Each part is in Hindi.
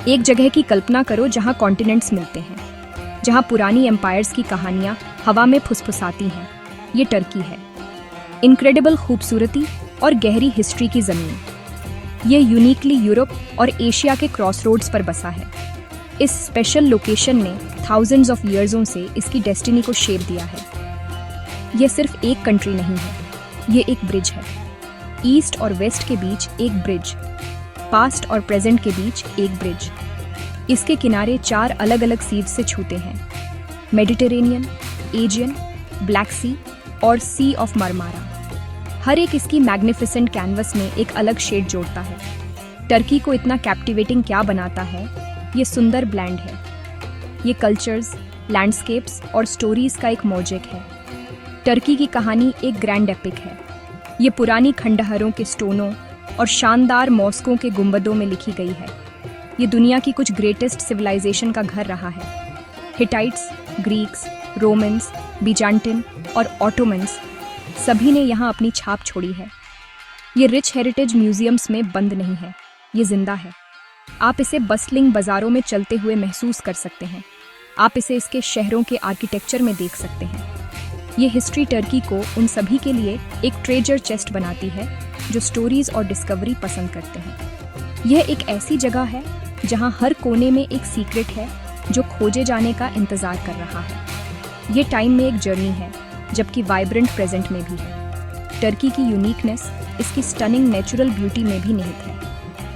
एक जगह की कल्पना करो जहां कॉन्टिनेंट्स मिलते हैं, जहां पुरानी एम्पायर्स की कहानियां हवा में फुसफुसाती हैं। ये टर्की है। इनक्रेडिबल खूबसूरती और गहरी हिस्ट्री की ज़मीन। ये यूनिकली यूरोप और एशिया के क्रॉसरोड्स पर बसा है। इस स्पेशल लोकेशन ने थाउजेंड्स ऑफ ईयर्सों से इसकी डेस्टिनी को शेप दिया है। ये सिर्फ एक कंट्री नहीं है, ये एक ब्रिज है। ईस्ट और वेस्ट के बीच एक ब्रिज, पास्ट और प्रेजेंट के बीच एक ब्रिज। इसके किनारे 4 अलग अलग सीज से छूते हैं: मेडिटेरेनियन, एजियन, ब्लैक सी और सी ऑफ मरमारा। हर एक इसकी मैग्निफिसेंट कैनवस में एक अलग शेड जोड़ता है। टर्की को इतना कैप्टिवेटिंग क्या बनाता है? ये सुंदर ब्लेंड है। ये कल्चर्स, लैंडस्केप्स और स्टोरीज का एक मोज़ेक है। टर्की की कहानी एक ग्रैंड एपिक है। ये पुरानी खंडहरों के स्टोनों और शानदार मॉस्कों के गुंबदों में लिखी गई है। ये दुनिया की कुछ ग्रेटेस्ट सिविलाइजेशन का घर रहा है। हिटाइट्स, ग्रीक्स, रोमन्स, बीजांटिन और ऑटोमन्स, सभी ने यहाँ अपनी छाप छोड़ी है। ये रिच हेरिटेज म्यूजियम्स में बंद नहीं है, ये जिंदा है। आप इसे बस्टलिंग बाजारों में चलते हुए महसूस कर सकते हैं। आप इसे इसके शहरों के आर्किटेक्चर में देख सकते हैं। ये हिस्ट्री टर्की को उन सभी के लिए एक ट्रेजर चेस्ट बनाती है जो स्टोरीज और डिस्कवरी पसंद करते हैं। यह एक ऐसी जगह है जहां हर कोने में एक सीक्रेट है जो खोजे जाने का इंतजार कर रहा है। ये टाइम में एक जर्नी है, जबकि वाइब्रेंट प्रेजेंट में भी है। टर्की की यूनिकनेस इसकी स्टनिंग नेचुरल ब्यूटी में भी निहित है।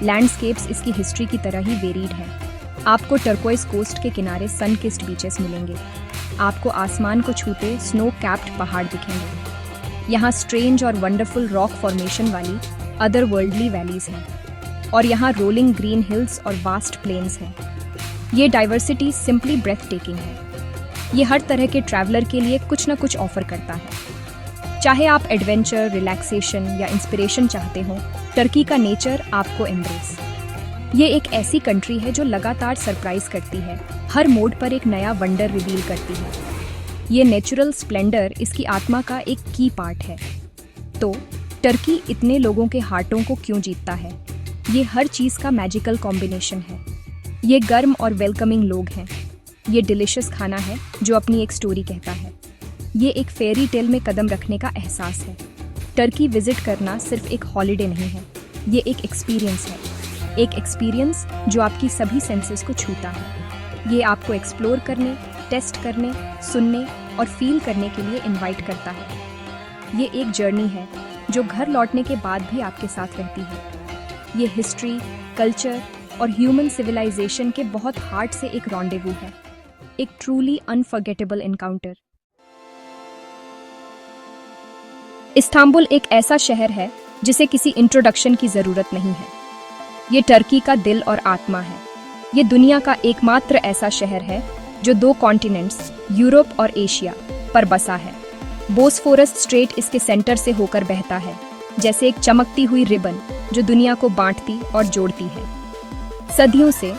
लैंडस्केप्स इसकी हिस्ट्री की तरह ही वेरीड है। आपको टर्कोइस कोस्ट के किनारे सन किस्ड बीचेस मिलेंगे। आपको आसमान को छूते स्नो कैप्ड पहाड़ दिखेंगे। यहाँ स्ट्रेंज और वंडरफुल रॉक फॉर्मेशन वाली अदर वर्ल्डली वैलीज हैं, और यहाँ रोलिंग ग्रीन हिल्स और वास्ट प्लेन्स हैं। ये डाइवर्सिटी सिंपली ब्रेथ टेकिंग है। ये हर तरह के ट्रैवलर के लिए कुछ न कुछ ऑफर करता है। चाहे आप एडवेंचर, रिलैक्सेशन या इंस्पिरेशन चाहते हो, टर्की का नेचर आपको एम्ब्रेस। ये एक ऐसी कंट्री है जो लगातार सरप्राइज करती है, हर मोड पर एक नया वंडर रिवील करती है। ये नेचुरल स्प्लेंडर इसकी आत्मा का एक की पार्ट है। तो टर्की इतने लोगों के हार्टों को क्यों जीतता है? ये हर चीज़ का मैजिकल कॉम्बिनेशन है। ये गर्म और वेलकमिंग लोग हैं। ये डिलिशियस खाना है जो अपनी एक स्टोरी कहता है। ये एक फेरी टेल में कदम रखने का एहसास है। टर्की विजिट करना सिर्फ एक हॉलिडे नहीं है, ये एक एक्सपीरियंस है। एक एक्सपीरियंस जो आपकी सभी सेंसेस को छूता है। ये आपको एक्सप्लोर करने, टेस्ट करने, सुनने और फील करने के लिए इनवाइट करता है। ये एक जर्नी है जो घर लौटने के बाद भी आपके साथ रहती है। ये हिस्ट्री, कल्चर और ह्यूमन सिविलाइजेशन के बहुत हार्ट से एक रॉन्डेवू है, एक ट्रूली अनफॉरगेटेबल एनकाउंटर। इस्तांबुल एक ऐसा शहर है जिसे किसी इंट्रोडक्शन की जरूरत नहीं है। ये टर्की का दिल और आत्मा है। ये दुनिया का एकमात्र ऐसा शहर है जो 2 कॉन्टिनेंट्स, यूरोप और एशिया, पर बसा है। बोस्फोरस स्ट्रेट इसके सेंटर से होकर बहता है, जैसे एक चमकती हुई रिबन जो दुनिया को बांटती और जोड़ती है। सदियों से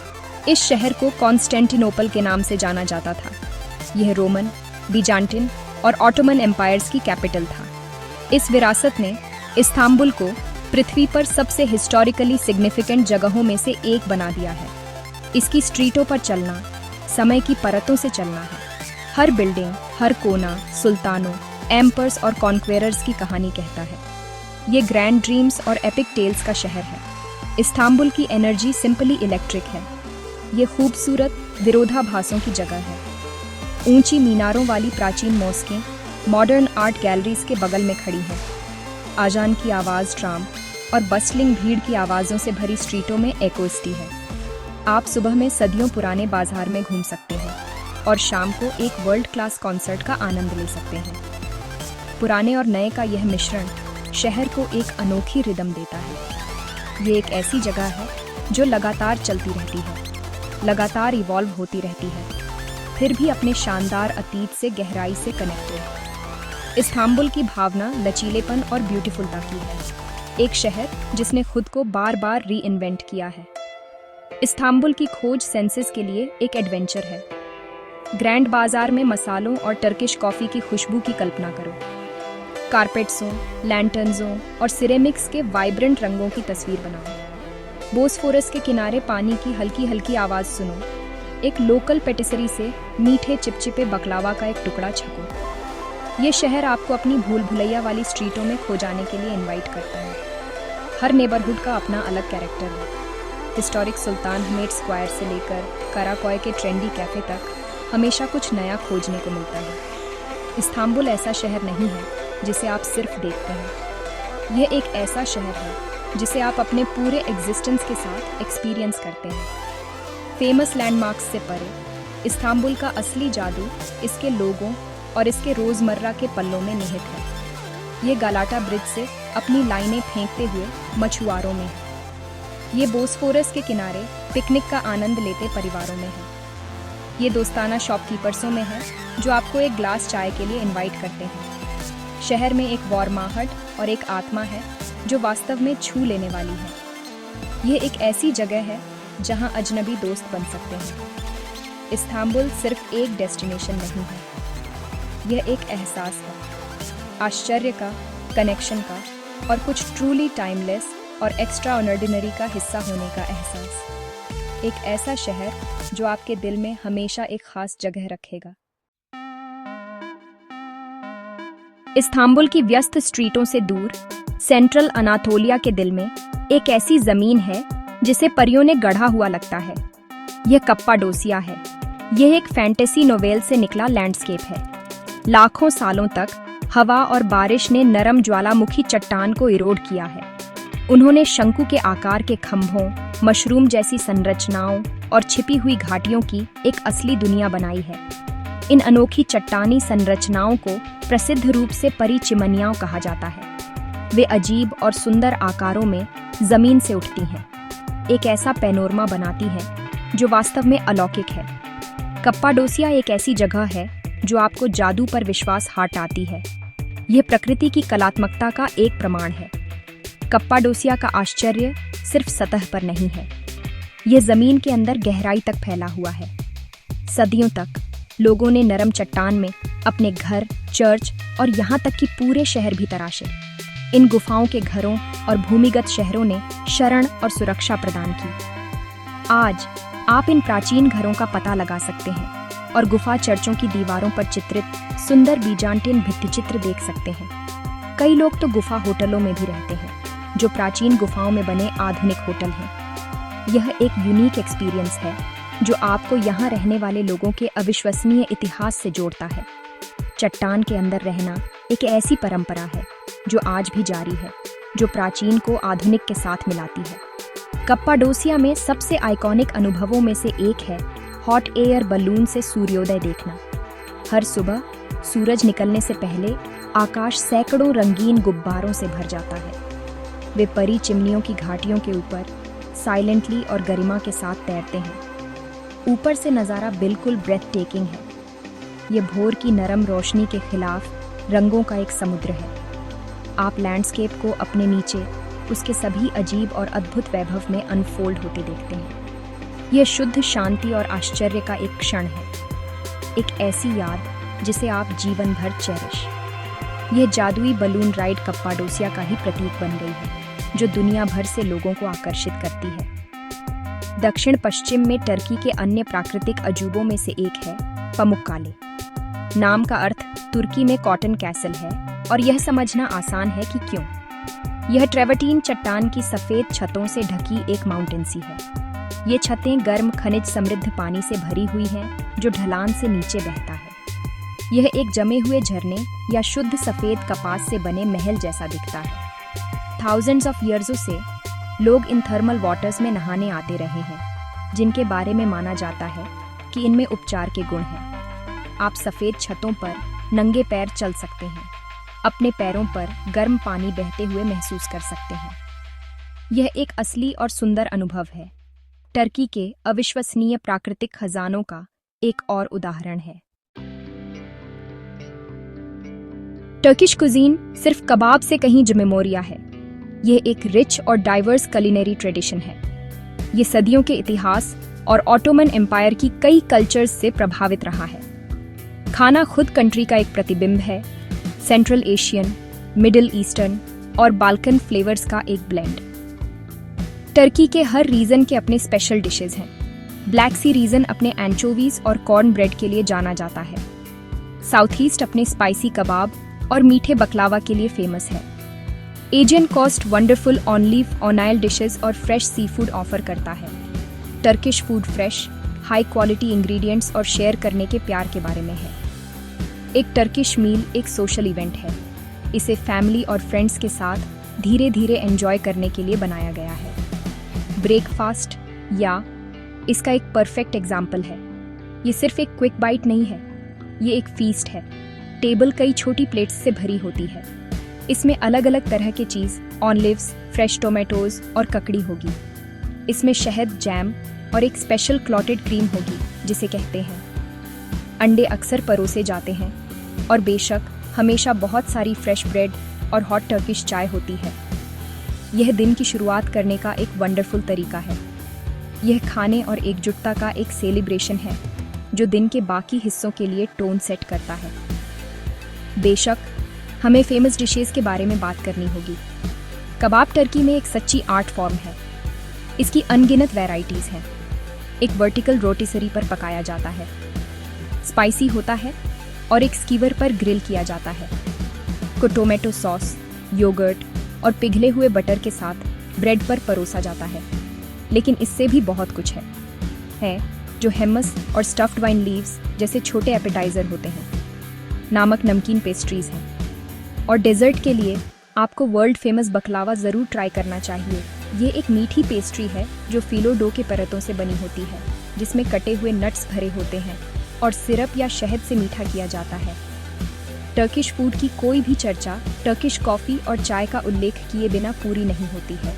इस शहर को कॉन्स्टेंटिनोपल के नाम से जाना जाता था। यह रोमन, बीजांटिन और ऑटोमन एम्पायर्स की कैपिटल था। इस विरासत ने इस्तांबुल को पृथ्वी पर सबसे हिस्टोरिकली सिग्निफिकेंट जगहों में से एक बना दिया है। इसकी स्ट्रीटों पर चलना समय की परतों से चलना है। हर बिल्डिंग, हर कोना सुल्तानों, एम्पर्स और कॉन्क्वेरर्स की कहानी कहता है। ये ग्रैंड ड्रीम्स और एपिक टेल्स का शहर है। इस्तांबुल की एनर्जी सिंपली इलेक्ट्रिक है। ये खूबसूरत विरोधाभासों की जगह है। ऊंची मीनारों वाली प्राचीन मॉस्कें मॉडर्न आर्ट गैलरीज के बगल में खड़ी हैं। आजान की आवाज़ ट्राम और बस्टलिंग भीड़ की आवाज़ों से भरी स्ट्रीटों में एकोस्टी है। आप सुबह में सदियों पुराने बाजार में घूम सकते हैं और शाम को एक वर्ल्ड क्लास कॉन्सर्ट का आनंद ले सकते हैं। पुराने और नए का यह मिश्रण शहर को एक अनोखी रिदम देता है। ये एक ऐसी जगह है जो लगातार चलती रहती है, लगातार इवॉल्व होती रहती है, फिर भी अपने शानदार अतीत से गहराई से कनेक्टेड है। इस्तांबुल की भावना लचीलेपन और ब्यूटीफुलता की है। एक शहर जिसने खुद को बार बार री इन्वेंट किया है। इस्तांबुल की खोज सेंसेस के लिए एक एडवेंचर है। ग्रैंड बाजार में मसालों और टर्किश कॉफ़ी की खुशबू की कल्पना करो। कारपेट्सों, लैंटर्न्सों और सिरेमिक्स के वाइब्रेंट रंगों की तस्वीर बनाओ। बोस्फोरस के किनारे पानी की हल्की हल्की आवाज़ सुनो। एक लोकल पेटिसरी से मीठे चिपचिपे बकलावा का एक टुकड़ा छको। ये शहर आपको अपनी भूल भुलैया वाली स्ट्रीटों में खो जाने के लिए इनवाइट करता है। हर नेबरहुड का अपना अलग कैरेक्टर है। हिस्टोरिक सुल्तान हमेद स्क्वायर से लेकर कराकोय के ट्रेंडी कैफ़े तक हमेशा कुछ नया खोजने को मिलता है। इस्तांबुल ऐसा शहर नहीं है जिसे आप सिर्फ देखते हैं। यह एक ऐसा शहर है जिसे आप अपने पूरे एग्जिस्टेंस के साथ एक्सपीरियंस करते हैं। फेमस लैंडमार्क्स से परे इस्तांबुल का असली जादू इसके लोगों और इसके रोज़मर्रा के पल्लों में निहित है। ये गालाटा ब्रिज से अपनी लाइनें फेंकते हुए मछुआरों में है। ये बोस्फोरस के किनारे पिकनिक का आनंद लेते परिवारों में है। ये दोस्ताना शॉपकीपर्सों में है जो आपको एक ग्लास चाय के लिए इनवाइट करते हैं। शहर में एक वार्माहट और एक आत्मा है जो वास्तव में छू लेने वाली है। ये एक ऐसी जगह है जहां अजनबी दोस्त बन सकते हैं। इस्तांबुल सिर्फ एक डेस्टिनेशन नहीं है, यह एक एहसास है, आश्चर्य का, कनेक्शन का और कुछ ट्रूली टाइमलेस और एक्स्ट्रा ऑर्डिनरी का हिस्सा होने का एहसास। एक ऐसा शहर जो आपके दिल में हमेशा एक खास जगह रखेगा। इस्तांबुल की व्यस्त स्ट्रीटों से दूर सेंट्रल अनातोलिया के दिल में एक ऐसी जमीन है जिसे परियों ने गढ़ा हुआ लगता है। यह कप्पाडोसिया है। यह एक फैंटेसी नोवेल से निकला लैंडस्केप है। लाखों सालों तक हवा और बारिश ने नरम ज्वालामुखी चट्टान को इरोड किया है। उन्होंने शंकु के आकार के खंभों, मशरूम जैसी संरचनाओं और छिपी हुई घाटियों की एक असली दुनिया बनाई है। इन अनोखी चट्टानी संरचनाओं को प्रसिद्ध रूप से परी चिमनियाँ कहा जाता है। वे अजीब और सुंदर आकारों में जमीन से उठती हैं, एक ऐसा पैनोरमा बनाती है जो वास्तव में अलौकिक है। कप्पाडोसिया एक ऐसी जगह है जो आपको जादू पर विश्वास हटाती है। यह प्रकृति की कलात्मकता का एक प्रमाण है। कप्पाडोसिया का आश्चर्य सिर्फ सतह पर नहीं है, यह जमीन के अंदर गहराई तक फैला हुआ है। सदियों तक लोगों ने नरम चट्टान में अपने घर, चर्च और यहाँ तक कि पूरे शहर भी तराशे। इन गुफाओं के घरों और भूमिगत शहरों ने शरण और सुरक्षा प्रदान की। आज आप इन प्राचीन घरों का पता लगा सकते हैं और गुफा चर्चों की दीवारों पर चित्रित सुंदर बीजांटिन भित्तिचित्र देख सकते हैं। कई लोग तो गुफा होटलों में भी रहते हैं, जो प्राचीन गुफाओं में बने आधुनिक होटल हैं। यह एक यूनिक एक्सपीरियंस है जो आपको यहाँ रहने वाले लोगों के अविश्वसनीय इतिहास से जोड़ता है। चट्टान के अंदर रहना एक ऐसी परंपरा है जो आज भी जारी है, जो प्राचीन को आधुनिक के साथ मिलाती है। कप्पाडोसिया में सबसे आइकॉनिक अनुभवों में से एक है हॉट एयर बलून से सूर्योदय देखना। हर सुबह सूरज निकलने से पहले आकाश सैकड़ों रंगीन गुब्बारों से भर जाता है। वे परी चिमनियों की घाटियों के ऊपर साइलेंटली और गरिमा के साथ तैरते हैं। ऊपर से नज़ारा बिल्कुल ब्रेथ टेकिंग है। ये भोर की नरम रोशनी के खिलाफ रंगों का एक समुद्र है। आप लैंडस्केप को अपने नीचे उसके सभी अजीब और अद्भुत वैभव में अनफोल्ड होते देखते हैं। यह शुद्ध शांति और आश्चर्य का एक क्षण है, एक ऐसी याद जिसे आप जीवन भर चेरिश। यह जादुई बलून राइड कप्पाडोसिया का ही प्रतीक बन गई है, जो दुनिया भर से लोगों को आकर्षित करती है। दक्षिण पश्चिम में टर्की के अन्य प्राकृतिक अजूबों में से एक है पमुक्काले। नाम का अर्थ तुर्की में कॉटन कैसल है और यह समझना आसान है कि क्यों। यह ट्रेवर्टीन चट्टान की सफेद छतों से ढकी एक माउंटेन सी है। ये छतें गर्म खनिज समृद्ध पानी से भरी हुई हैं जो ढलान से नीचे बहता है। यह एक जमे हुए झरने या शुद्ध सफेद कपास से बने महल जैसा दिखता है। थाउजेंड्स ऑफ ईयर्सों से लोग इन थर्मल वाटर्स में नहाने आते रहे हैं, जिनके बारे में माना जाता है कि इनमें उपचार के गुण हैं। आप सफेद छतों पर नंगे पैर चल सकते हैं, अपने पैरों पर गर्म पानी बहते हुए महसूस कर सकते हैं। यह एक असली और सुंदर अनुभव है। टर्की के अविश्वसनीय प्राकृतिक खजानों का एक और उदाहरण है। टर्किश कुजीन सिर्फ कबाब से कहीं जमेमोरिया है। यह एक रिच और डाइवर्स कुलिनरी ट्रेडिशन है। ये सदियों के इतिहास और ऑटोमन एम्पायर की कई कल्चर्स से प्रभावित रहा है। खाना खुद कंट्री का एक प्रतिबिंब है, सेंट्रल एशियन, मिडिल ईस्टर्न और बाल्कन फ्लेवर्स का एक ब्लेंड। टर्की के हर रीजन के अपने स्पेशल डिशेज हैं। ब्लैक सी रीजन अपने एंचोवीज और कॉर्न ब्रेड के लिए जाना जाता है। साउथ ईस्ट अपने स्पाइसी कबाब और मीठे बकलावा के लिए फेमस है। Aegean coast wonderful on leaf ऑनाइल डिशेस और फ्रेश सी फूड ऑफर करता है। Turkish food fresh, high quality ingredients और शेयर करने के प्यार के बारे में है। एक टर्किश मील एक सोशल इवेंट है। इसे फैमिली और फ्रेंड्स के साथ धीरे धीरे एंजॉय करने के लिए बनाया गया है। ब्रेकफास्ट या इसका एक परफेक्ट एग्जाम्पल है। ये सिर्फ एक क्विक बाइट नहीं है, ये एक फीस्ट है। टेबल कई छोटी प्लेट्स से भरी होती है। इसमें अलग अलग तरह के चीज़, ऑलिव्स, फ्रेश टोमेटोज और ककड़ी होगी। इसमें शहद, जैम और एक स्पेशल क्लॉटेड क्रीम होगी जिसे कहते हैं। अंडे अक्सर परोसे जाते हैं और बेशक हमेशा बहुत सारी फ्रेश ब्रेड और हॉट टर्किश चाय होती है। यह दिन की शुरुआत करने का एक वंडरफुल तरीका है। यह खाने और एकजुटता का एक सेलिब्रेशन है जो दिन के बाकी हिस्सों के लिए टोन सेट करता है। बेशक हमें फेमस डिशेस के बारे में बात करनी होगी। कबाब टर्की में एक सच्ची आर्ट फॉर्म है। इसकी अनगिनत वैरायटीज हैं। एक वर्टिकल रोटिसरी पर पकाया जाता है, स्पाइसी होता है और एक स्कीवर पर ग्रिल किया जाता है। को टोमेटो सॉस, योगर्ट और पिघले हुए बटर के साथ ब्रेड पर परोसा जाता है। लेकिन इससे भी बहुत कुछ है जो हेमस और स्टफ्ड वाइन लीव्स जैसे छोटे एपेटाइजर होते हैं। नामक नमकीन पेस्ट्रीज हैं। और डेजर्ट के लिए आपको वर्ल्ड फेमस बकलावा ज़रूर ट्राई करना चाहिए। ये एक मीठी पेस्ट्री है जो फिलो डो के परतों से बनी होती है, जिसमें कटे हुए नट्स भरे होते हैं और सिरप या शहद से मीठा किया जाता है। टर्किश फूड की कोई भी चर्चा टर्किश कॉफ़ी और चाय का उल्लेख किए बिना पूरी नहीं होती है।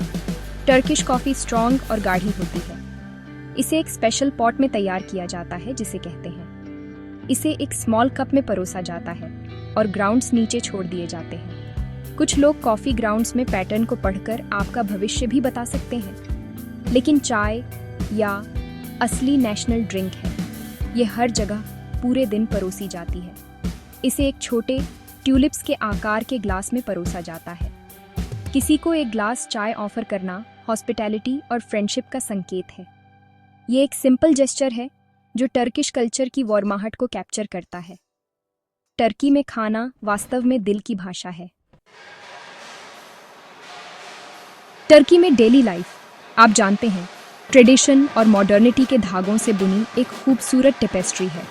टर्किश कॉफ़ी स्ट्रॉन्ग और गाढ़ी होती है। इसे एक स्पेशल पॉट में तैयार किया जाता है जिसे कहते हैं। इसे एक स्मॉल कप में परोसा जाता है और ग्राउंड्स नीचे छोड़ दिए जाते हैं। कुछ लोग कॉफ़ी ग्राउंड्स में पैटर्न को पढ़कर आपका भविष्य भी बता सकते हैं। लेकिन चाय या असली नेशनल ड्रिंक है। ये हर जगह पूरे दिन परोसी जाती है। इसे एक छोटे ट्यूलिप्स के आकार के ग्लास में परोसा जाता है। किसी को एक ग्लास चाय ऑफर करना हॉस्पिटैलिटी और फ्रेंडशिप का संकेत है। ये एक सिंपल जेस्चर है जो टर्किश कल्चर की वार्माहट को कैप्चर करता है। टर्की में खाना वास्तव में दिल की भाषा है। टर्की में डेली लाइफ, आप जानते हैं, ट्रेडिशन और मॉडर्निटी के धागों से बुनी एक खूबसूरत टेपेस्ट्री है।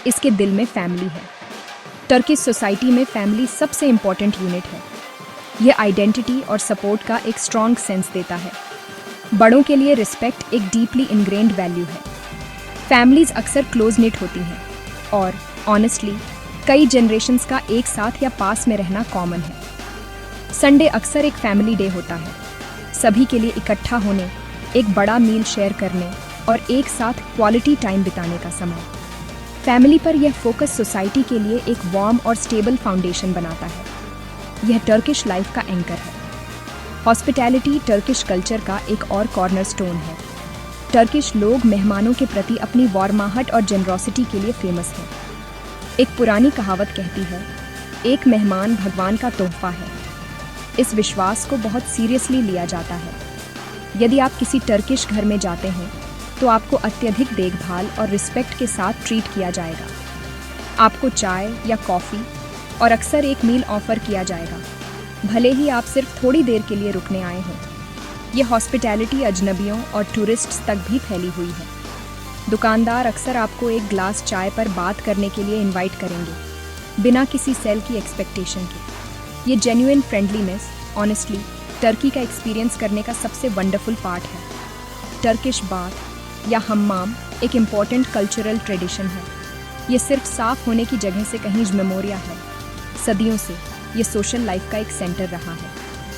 इसके दिल में फैमिली है। टर्किश सोसाइटी में फैमिली सबसे इम्पॉर्टेंट यूनिट है। यह आइडेंटिटी और सपोर्ट का एक स्ट्रॉन्ग सेंस देता है। बड़ों के लिए रिस्पेक्ट एक डीपली इनग्रेन्ड वैल्यू है। फैमिलीज अक्सर क्लोज निट होती हैं और ऑनेस्टली कई जनरेशन्स का एक साथ या पास में रहना कॉमन है। संडे अक्सर एक फैमिली डे होता है। सभी के लिए इकट्ठा होने, एक बड़ा मील शेयर करने और एक साथ क्वालिटी टाइम बिताने का समय। फैमिली पर यह फोकस सोसाइटी के लिए एक वार्म और स्टेबल फाउंडेशन बनाता है। यह टर्किश लाइफ का एंकर है। हॉस्पिटैलिटी टर्किश कल्चर का एक और कॉर्नरस्टोन है। टर्किश लोग मेहमानों के प्रति अपनी वार्माहट और जेनरोसिटी के लिए फेमस हैं। एक पुरानी कहावत कहती है, एक मेहमान भगवान का तोहफा है। इस विश्वास को बहुत सीरियसली लिया जाता है। यदि आप किसी टर्किश घर में जाते हैं तो आपको अत्यधिक देखभाल और रिस्पेक्ट के साथ ट्रीट किया जाएगा। आपको चाय या कॉफ़ी और अक्सर एक मील ऑफर किया जाएगा, भले ही आप सिर्फ थोड़ी देर के लिए रुकने आए हों। यह हॉस्पिटैलिटी अजनबियों और टूरिस्ट्स तक भी फैली हुई है। दुकानदार अक्सर आपको एक ग्लास चाय पर बात करने के लिए इनवाइट करेंगे, बिना किसी सेल की एक्सपेक्टेशन के। ये जेन्युइन फ्रेंडलीनेस ऑनेस्टली टर्की का एक्सपीरियंस करने का सबसे वंडरफुल पार्ट है। टर्किश बाथ या हम्माम एक इम्पॉर्टेंट कल्चरल ट्रेडिशन है। ये सिर्फ साफ होने की जगह से कहीं मेमोरिया है। सदियों से ये सोशल लाइफ का एक सेंटर रहा है।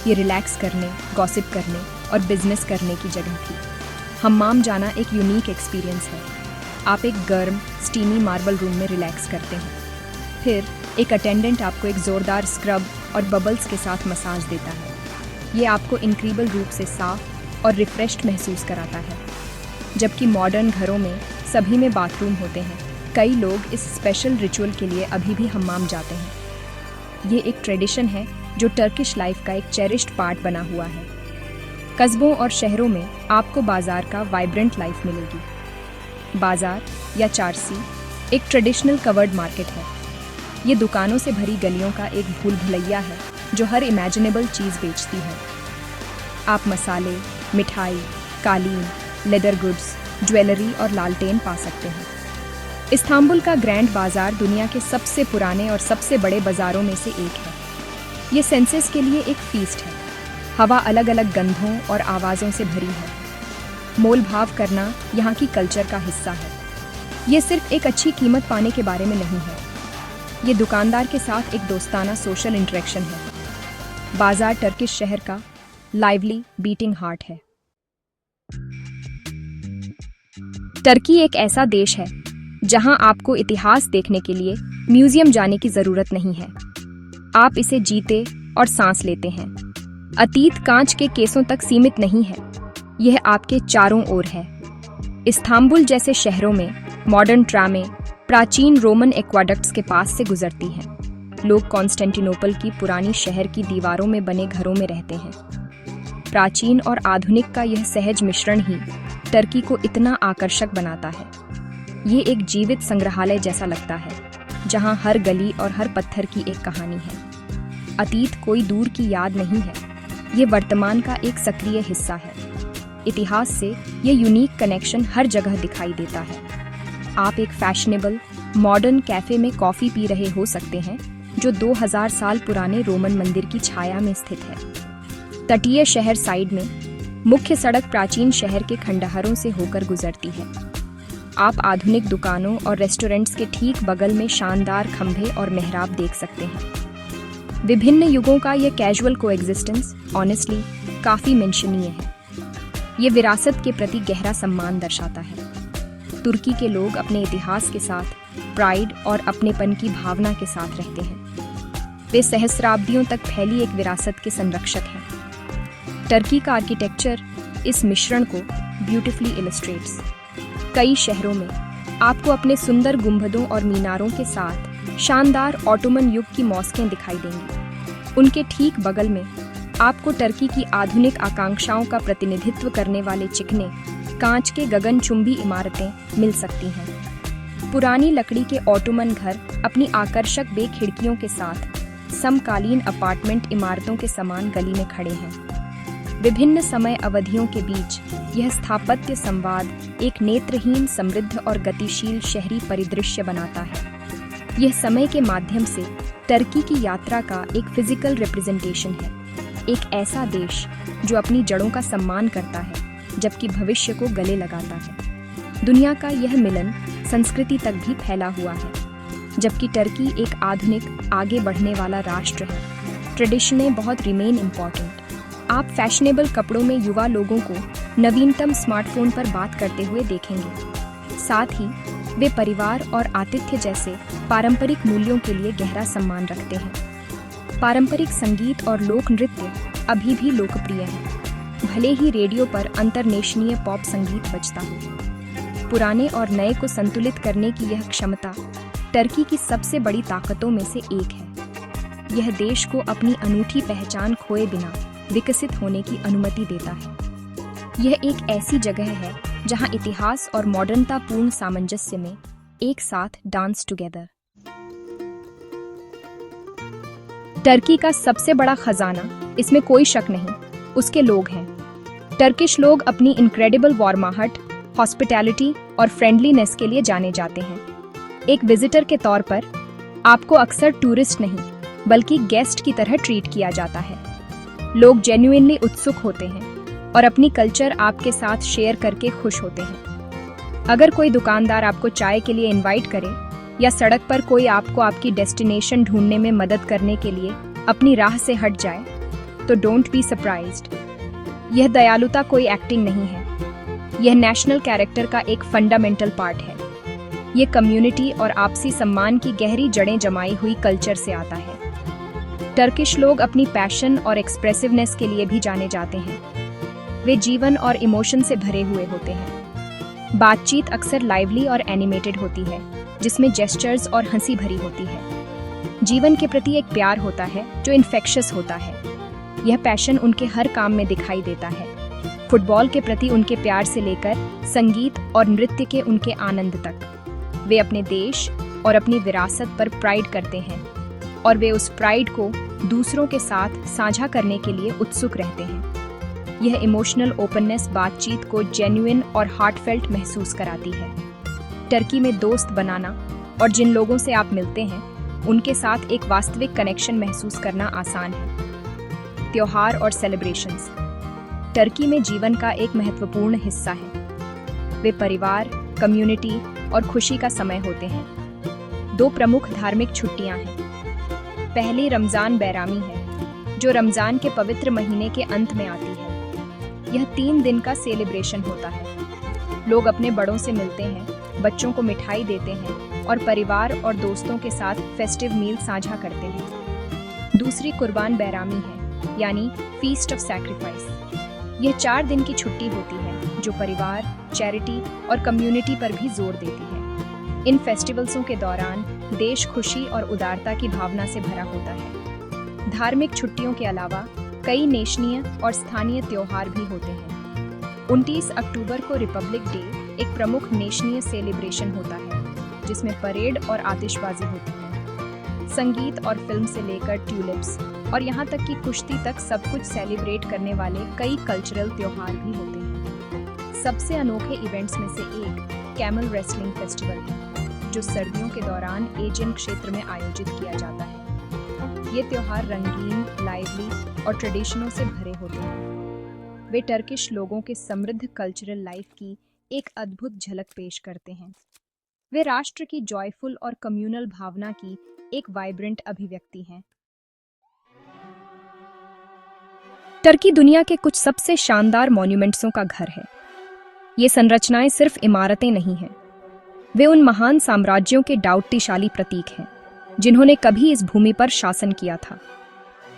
ये रिलैक्स करने, गॉसिप करने और बिजनेस करने की जगह थी। हम्माम जाना एक यूनिक एक्सपीरियंस है। आप एक गर्म स्टीमी मार्बल रूम में रिलैक्स करते हैं। फिर एक अटेंडेंट आपको एक ज़ोरदार स्क्रब और बबल्स के साथ मसाज देता है। ये आपको इनक्रेडिबल रूप से साफ और रिफ्रेश्ड महसूस कराता है। जबकि मॉडर्न घरों में सभी में बाथरूम होते हैं, कई लोग इस स्पेशल रिचुअल के लिए अभी भी हम्माम जाते हैं। ये एक ट्रेडिशन है जो टर्किश लाइफ का एक चेरिश्ड पार्ट बना हुआ है। कस्बों और शहरों में आपको बाजार का वाइब्रेंट लाइफ मिलेगी। बाजार या चारसी एक ट्रेडिशनल कवर्ड मार्केट है। ये दुकानों से भरी गलियों का एक भूल भुलैया है जो हर इमेजिनेबल चीज़ बेचती है। आप मसाले, मिठाई, कालीन, लेदर गुड्स, ज्वेलरी और लालटेन पा सकते हैं। इस्तांबुल का ग्रैंड बाजार दुनिया के सबसे पुराने और सबसे बड़े बाजारों में से एक है। ये सेंसेस के लिए एक फीस्ट है। हवा अलग अलग गंधों और आवाज़ों से भरी है। मोल भाव करना यहाँ की कल्चर का हिस्सा है। ये सिर्फ एक अच्छी कीमत पाने के बारे में नहीं है, ये दुकानदार के साथ एक दोस्ताना सोशल इंटरेक्शन है। बाजार टर्किश शहर का लाइवली बीटिंग हार्ट है। टर्की एक ऐसा देश है जहां आपको इतिहास देखने के लिए म्यूजियम जाने की जरूरत नहीं है। आप इसे जीते और सांस लेते हैं। अतीत कांच के केसों तक सीमित नहीं है, यह आपके चारों ओर है। इस्तांबुल जैसे शहरों में मॉडर्न ट्रामें प्राचीन रोमन एक्वाडक्ट्स के पास से गुजरती हैं। लोग कॉन्स्टेंटिनोपल की पुरानी शहर की दीवारों में बने घरों में रहते हैं। प्राचीन और आधुनिक का यह सहज मिश्रण ही टर्की को इतना आकर्षक बनाता है। ये एक जीवित संग्रहालय जैसा लगता है, जहां हर गली और हर पत्थर की एक कहानी है। अतीत कोई दूर की याद नहीं है, ये वर्तमान का एक सक्रिय हिस्सा है। इतिहास से ये यूनिक कनेक्शन हर जगह दिखाई देता है। आप एक फैशनेबल मॉडर्न कैफे में कॉफी पी रहे हो सकते हैं जो 2000 साल पुराने रोमन मंदिर की छाया में स्थित है। तटीय शहर साइड में मुख्य सड़क प्राचीन शहर के खंडहरों से होकर गुजरती है। आप आधुनिक दुकानों और रेस्टोरेंट्स के ठीक बगल में शानदार खंभे और मेहराब देख सकते हैं। विभिन्न युगों का यह कैजुअल कोएग्जिस्टेंस ऑनेस्टली काफी मेंशनीय है। ये विरासत के प्रति गहरा सम्मान दर्शाता है। तुर्की के लोग अपने इतिहास के साथ प्राइड और अपनेपन की भावना के साथ रहते हैं। वे सहस्राब्दियों तक फैली एक विरासत के संरक्षक हैं। टर्की का आर्किटेक्चर इस मिश्रण को ब्यूटीफुली इलस्ट्रेट्स। कई शहरों में आपको अपने सुंदर गुंबदों और मीनारों के साथ शानदार ऑटोमन युग की मॉस्कें दिखाई देंगी। उनके ठीक बगल में आपको टर्की की आधुनिक आकांक्षाओं का प्रतिनिधित्व करने वाले चिकने कांच के गगनचुंबी इमारतें मिल सकती हैं। पुरानी लकड़ी के ऑटोमन घर अपनी आकर्षक बे खिड़कियों के साथ समकालीन अपार्टमेंट इमारतों के समान गली में खड़े हैं। विभिन्न समय अवधियों के बीच यह स्थापत्य संवाद एक नेत्रहीन, समृद्ध और गतिशील शहरी परिदृश्य बनाता है। यह समय के माध्यम से टर्की की यात्रा का एक फिजिकल रिप्रेजेंटेशन है। एक ऐसा देश जो अपनी जड़ों का सम्मान करता है जबकि भविष्य को गले लगाता है। दुनिया का यह मिलन संस्कृति तक भी फैला हुआ है। जबकि टर्की एक आधुनिक, आगे बढ़ने वाला राष्ट्र है, ट्रेडिशनें बहुत रिमेन इम्पॉर्टेंट। आप फैशनेबल कपड़ों में युवा लोगों को नवीनतम स्मार्टफोन पर बात करते हुए देखेंगे। साथ ही वे परिवार और आतिथ्य जैसे पारंपरिक मूल्यों के लिए गहरा सम्मान रखते हैं। पारंपरिक संगीत और लोक नृत्य अभी भी लोकप्रिय हैं, भले ही रेडियो पर अंतर्देशीय पॉप संगीत बजता हो। पुराने और नए को संतुलित करने की यह क्षमता टर्की की सबसे बड़ी ताकतों में से एक है। यह देश को अपनी अनूठी पहचान खोए बिना विकसित होने की अनुमति देता है। यह एक ऐसी जगह है जहां इतिहास और मॉडर्नता पूर्ण सामंजस्य में एक साथ डांस टुगेदर। टर्की का सबसे बड़ा खजाना, इसमें कोई शक नहीं, उसके लोग हैं। टर्किश लोग अपनी इनक्रेडिबल वार्माहट, हॉस्पिटैलिटी और फ्रेंडलीनेस के लिए जाने जाते हैं। एक विजिटर के तौर पर आपको अक्सर टूरिस्ट नहीं बल्कि गेस्ट की तरह ट्रीट किया जाता है। लोग जेन्युइनली उत्सुक होते हैं और अपनी कल्चर आपके साथ शेयर करके खुश होते हैं। अगर कोई दुकानदार आपको चाय के लिए इनवाइट करे या सड़क पर कोई आपको आपकी डेस्टिनेशन ढूंढने में मदद करने के लिए अपनी राह से हट जाए, तो डोंट बी सरप्राइज्ड। यह दयालुता कोई एक्टिंग नहीं है, यह नेशनल कैरेक्टर का एक फंडामेंटल पार्ट है। ये कम्युनिटी और आपसी सम्मान की गहरी जड़ें जमाई हुई कल्चर से आता है। टर्किश लोग अपनी पैशन और एक्सप्रेसिवनेस के लिए भी जाने जाते हैं। वे जीवन और इमोशन से भरे हुए होते हैं। बातचीत अक्सर लाइवली और एनिमेटेड होती है, जिसमें जेस्चर्स और हंसी भरी होती है। जीवन के प्रति एक प्यार होता है जो इन्फेक्शियस होता है। यह पैशन उनके हर काम में दिखाई देता है, फुटबॉल के प्रति उनके प्यार से लेकर संगीत और नृत्य के उनके आनंद तक। वे अपने देश और अपनी विरासत पर प्राइड करते हैं और वे उस प्राइड को दूसरों के साथ साझा करने के लिए उत्सुक रहते हैं। यह इमोशनल ओपननेस बातचीत को जेन्युइन और हार्टफेल्ट महसूस कराती है। टर्की में दोस्त बनाना और जिन लोगों से आप मिलते हैं उनके साथ एक वास्तविक कनेक्शन महसूस करना आसान है। त्योहार और सेलिब्रेशंस टर्की में जीवन का एक महत्वपूर्ण हिस्सा है। वे परिवार, कम्युनिटी और खुशी का समय होते हैं। 2 प्रमुख धार्मिक छुट्टियां हैं। पहली रमज़ान बैरामी है, जो रमज़ान के पवित्र महीने के अंत में आती है। यह 3 दिन का सेलिब्रेशन होता है। लोग अपने बड़ों से मिलते हैं, बच्चों को मिठाई देते हैं और परिवार और दोस्तों के साथ फेस्टिव मील साझा करते हैं। दूसरी कुर्बान बैरामी है, यानी फीस्ट ऑफ सैक्रिफाइस। यह 4 दिन की छुट्टी होती है जो परिवार, चैरिटी और कम्युनिटी पर भी जोर देती है। इन फेस्टिवल्सों के दौरान देश खुशी और उदारता की भावना से भरा होता है। धार्मिक छुट्टियों के अलावा कई नेशनीय और स्थानीय त्योहार भी होते हैं। 29 अक्टूबर को रिपब्लिक डे एक प्रमुख नेशनीय सेलिब्रेशन होता है जिसमें परेड और आतिशबाजी होती है। संगीत और फिल्म से लेकर ट्यूलिप्स और यहाँ तक कि कुश्ती तक सब कुछ सेलिब्रेट करने वाले कई कल्चरल त्योहार भी होते हैं। सबसे अनोखे इवेंट्स में से एक कैमल रेसलिंग फेस्टिवल है, जो सर्दियों के दौरान एजियन क्षेत्र में आयोजित किया जाता है। ये त्योहार रंगीन, लाइवली और ट्रेडिशनों से भरे होते हैं। वे टर्किश लोगों के समृद्ध कल्चरल लाइफ की एक अद्भुत झलक पेश करते हैं। वे राष्ट्र की जॉयफुल और कम्युनल भावना की एक वाइब्रेंट अभिव्यक्ति हैं। टर्की दुनिया के कुछ सबसे शानदार मॉन्यूमेंट्सों का घर है। ये संरचनाएं सिर्फ इमारतें नहीं हैं, वे उन महान साम्राज्यों के डाउट्टीशाली प्रतीक हैं जिन्होंने कभी इस भूमि पर शासन किया था।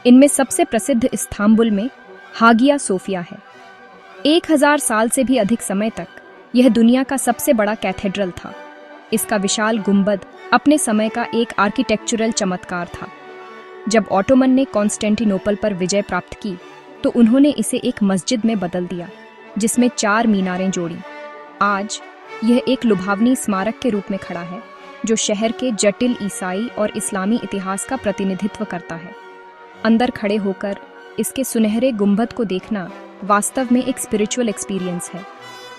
इनमें सबसे प्रसिद्ध इस्तांबुल में हागिया सोफिया है। 1000 साल से भी अधिक समय तक यह दुनिया का सबसे बड़ा कैथेड्रल था। इसका विशाल गुंबद अपने समय का एक आर्किटेक्चरल चमत्कार था। जब ऑटोमन ने कॉन्स्टेंटिनोपल पर विजय प्राप्त की तो उन्होंने इसे एक मस्जिद में बदल दिया जिसमें 4 मीनारें जोड़ी। आज यह एक लुभावनी स्मारक के रूप में खड़ा है जो शहर के जटिल ईसाई और इस्लामी इतिहास का प्रतिनिधित्व करता है। अंदर खड़े होकर इसके सुनहरे गुंबद को देखना वास्तव में एक स्पिरिचुअल एक्सपीरियंस है।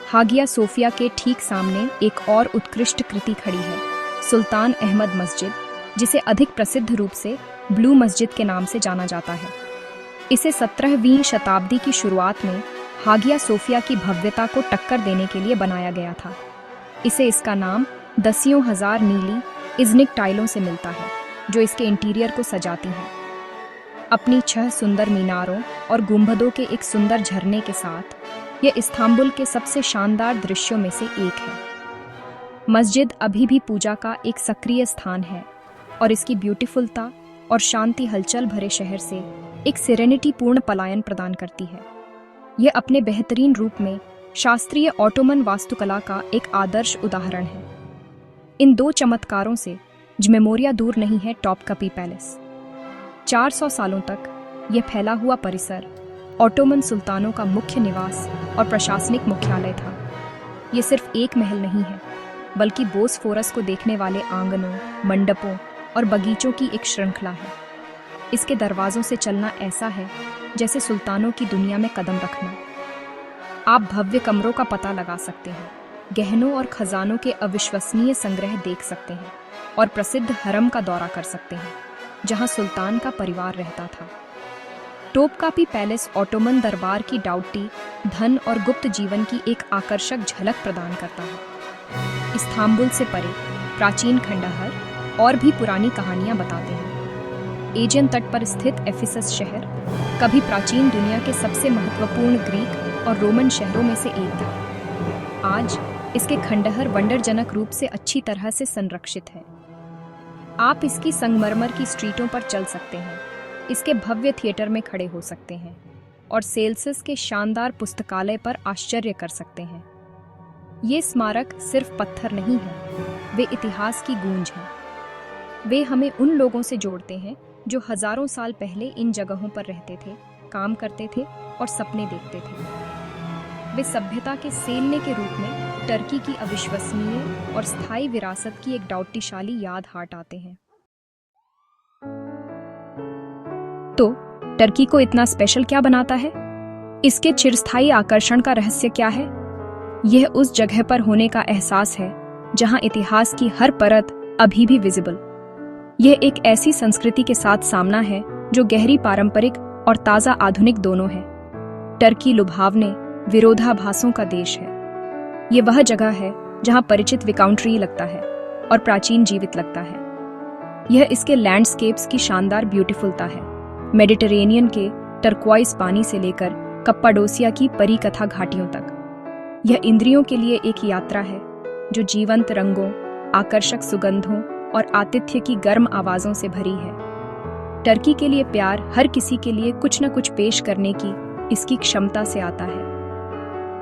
हागिया सोफिया के ठीक सामने एक और उत्कृष्ट कृति खड़ी है, सुल्तान अहमद मस्जिद, जिसे अधिक प्रसिद्ध रूप से ब्लू मस्जिद के नाम से जाना जाता है। इसे 17वीं शताब्दी की शुरुआत में हागिया सोफिया की भव्यता को टक्कर देने के लिए बनाया गया था। इसे इसका नाम दसियों हजार नीली इज़्निक टाइलों से मिलता है जो इसके इंटीरियर को सजाती हैं। अपनी 6 सुंदर मीनारों और गुंबदों के एक सुंदर झरने के साथ यह इस्तांबुल के सबसे शानदार दृश्यों में से एक है। मस्जिद अभी भी पूजा का एक सक्रिय स्थान है और इसकी ब्यूटीफुलता और शांति हलचल भरे शहर से एक सेरेनिटी पूर्ण पलायन प्रदान करती है। यह अपने बेहतरीन रूप में शास्त्रीय ऑटोमन वास्तुकला का एक आदर्श उदाहरण है। इन 2 चमत्कारों से जमेमोरिया दूर नहीं है टॉपकापी पैलेस। 400 सालों तक यह फैला हुआ परिसर ऑटोमन सुल्तानों का मुख्य निवास और प्रशासनिक मुख्यालय था। ये सिर्फ एक महल नहीं है, बल्कि बोस्फोरस को देखने वाले आंगनों, मंडपों और बगीचों की एक श्रृंखला है। इसके दरवाजों से चलना ऐसा है जैसे सुल्तानों की दुनिया में कदम रखना। आप भव्य कमरों का पता लगा सकते हैं, गहनों और खजानों के अविश्वसनीय संग्रह देख सकते हैं और प्रसिद्ध हरम का दौरा कर सकते हैं जहां सुल्तान का परिवार रहता था। टोपकापी पैलेस ऑटोमन दरबार की डाउटी, धन और गुप्त जीवन की एक आकर्षक झलक प्रदान करता है। इस्तांबुल से परे प्राचीन खंडहर और भी पुरानी कहानियां बताते हैं। एजियन तट पर स्थित एफिसस शहर कभी प्राचीन दुनिया के सबसे महत्वपूर्ण ग्रीक और रोमन शहरों में से एक था। आज इसके खंडहर वंडरजनक रूप से अच्छी तरह से संरक्षित है। आप इसकी संगमरमर की स्ट्रीटों पर चल सकते हैं, इसके भव्य थिएटर में खड़े हो सकते हैं और सेल्सियस के शानदार पुस्तकालय पर आश्चर्य कर सकते हैं। ये स्मारक सिर्फ पत्थर नहीं है, वे इतिहास की गूंज हैं। वे हमें उन लोगों से जोड़ते हैं जो हजारों साल पहले इन जगहों पर रहते थे, काम करते थे और सपने देखते थे। वे सभ्यता के सेलने के रूप में टर्की की अविश्वसनीय और स्थायी विरासत की एक डाउटिशाली याद हाट आते हैं। तो टर्की को इतना स्पेशल क्या बनाता है? इसके चिरस्थायी आकर्षण का रहस्य क्या है? यह उस जगह पर होने का एहसास है जहां इतिहास की हर परत अभी भी विजिबल। यह एक ऐसी संस्कृति के साथ सामना है जो गहरी पारंपरिक और ताजा आधुनिक दोनों है। टर्की लुभावने विरोधाभासों का देश है। ये वह जगह है जहां परिचित विकाउंट्री लगता है और प्राचीन जीवित लगता है। यह इसके लैंडस्केप्स की शानदार ब्यूटीफुलता है, मेडिटेरेनियन के टर्क्वाइज पानी से लेकर कप्पाडोसिया की परी कथा घाटियों तक। यह इंद्रियों के लिए एक यात्रा है जो जीवंत रंगों, आकर्षक सुगंधों और आतिथ्य की गर्म आवाजों से भरी है। टर्की के लिए प्यार हर किसी के लिए कुछ न कुछ पेश करने की इसकी क्षमता से आता है।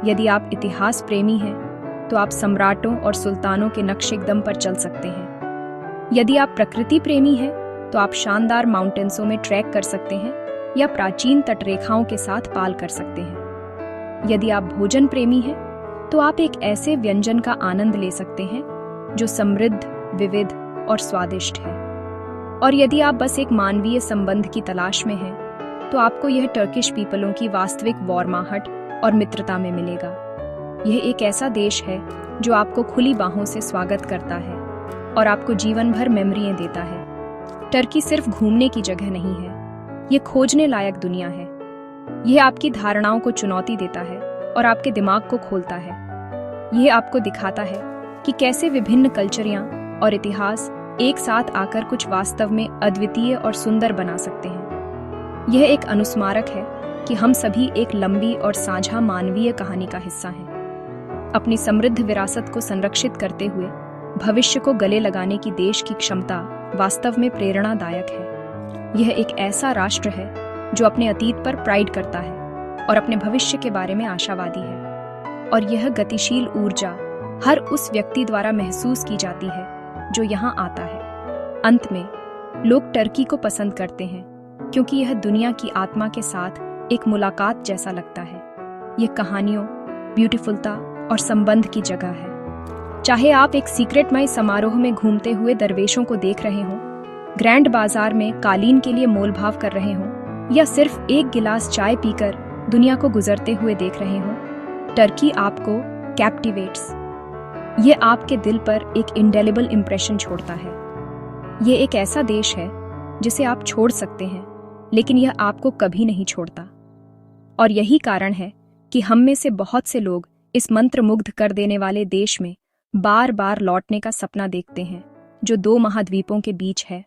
यदि आप इतिहास प्रेमी हैं, तो आप सम्राटों और सुल्तानों के नक्शे कदम पर चल सकते हैं। यदि आप प्रकृति प्रेमी हैं, तो आप शानदार माउंटेन्सों में ट्रैक कर सकते हैं या प्राचीन तटरेखाओं के साथ पाल कर सकते हैं। यदि आप भोजन प्रेमी हैं, तो आप एक ऐसे व्यंजन का आनंद ले सकते हैं जो समृद्ध, विविध और स्वादिष्ट है। और यदि आप बस एक मानवीय संबंध की तलाश में हैं, तो आपको यह टर्किश पीपलों की वास्तविक वार्माहट और मित्रता में मिलेगा। यह एक ऐसा देश है जो आपको खुली बाहों से स्वागत करता है और आपको जीवन भर मेमोरियां देता है। टर्की सिर्फ घूमने की जगह नहीं है, यह खोजने लायक दुनिया है। यह आपकी धारणाओं को चुनौती देता है और आपके दिमाग को खोलता है। यह आपको दिखाता है कि कैसे विभिन्न कल्चरियां और इतिहास एक साथ आकर कुछ वास्तव में अद्वितीय और सुंदर बना सकते हैं। यह एक अनुस्मारक है कि हम सभी एक लंबी और साझा मानवीय कहानी का हिस्सा हैं। अपनी समृद्ध विरासत को संरक्षित करते हुए भविष्य को गले लगाने की देश की क्षमता वास्तव में प्रेरणादायक है। यह एक ऐसा राष्ट्र है जो अपने अतीत पर प्राइड करता है और अपने भविष्य के बारे में आशावादी है। और यह गतिशील ऊर्जा हर उस व्यक्ति द्वारा महसूस की जाती है जो यहाँ आता है। अंत में, लोग टर्की को पसंद करते हैं क्योंकि यह दुनिया की आत्मा के साथ एक मुलाकात जैसा लगता है। यह कहानियों, ब्यूटीफुलता और संबंध की जगह है। चाहे आप एक सीक्रेटमय समारोह में घूमते हुए दरवेशों को देख रहे हों, ग्रैंड बाजार में कालीन के लिए मोलभाव कर रहे हों, या सिर्फ एक गिलास चाय पीकर दुनिया को गुजरते हुए देख रहे हों, टर्की आपको कैप्टिवेट्स। ये आपके दिल पर एक इंडेलिबल इंप्रेशन छोड़ता है। ये एक ऐसा देश है जिसे आप छोड़ सकते हैं, लेकिन यह आपको कभी नहीं छोड़ता। और यही कारण है कि हम में से बहुत से लोग इस मंत्रमुग्ध कर देने वाले देश में बार बार लौटने का सपना देखते हैं, जो 2 महाद्वीपों के बीच है।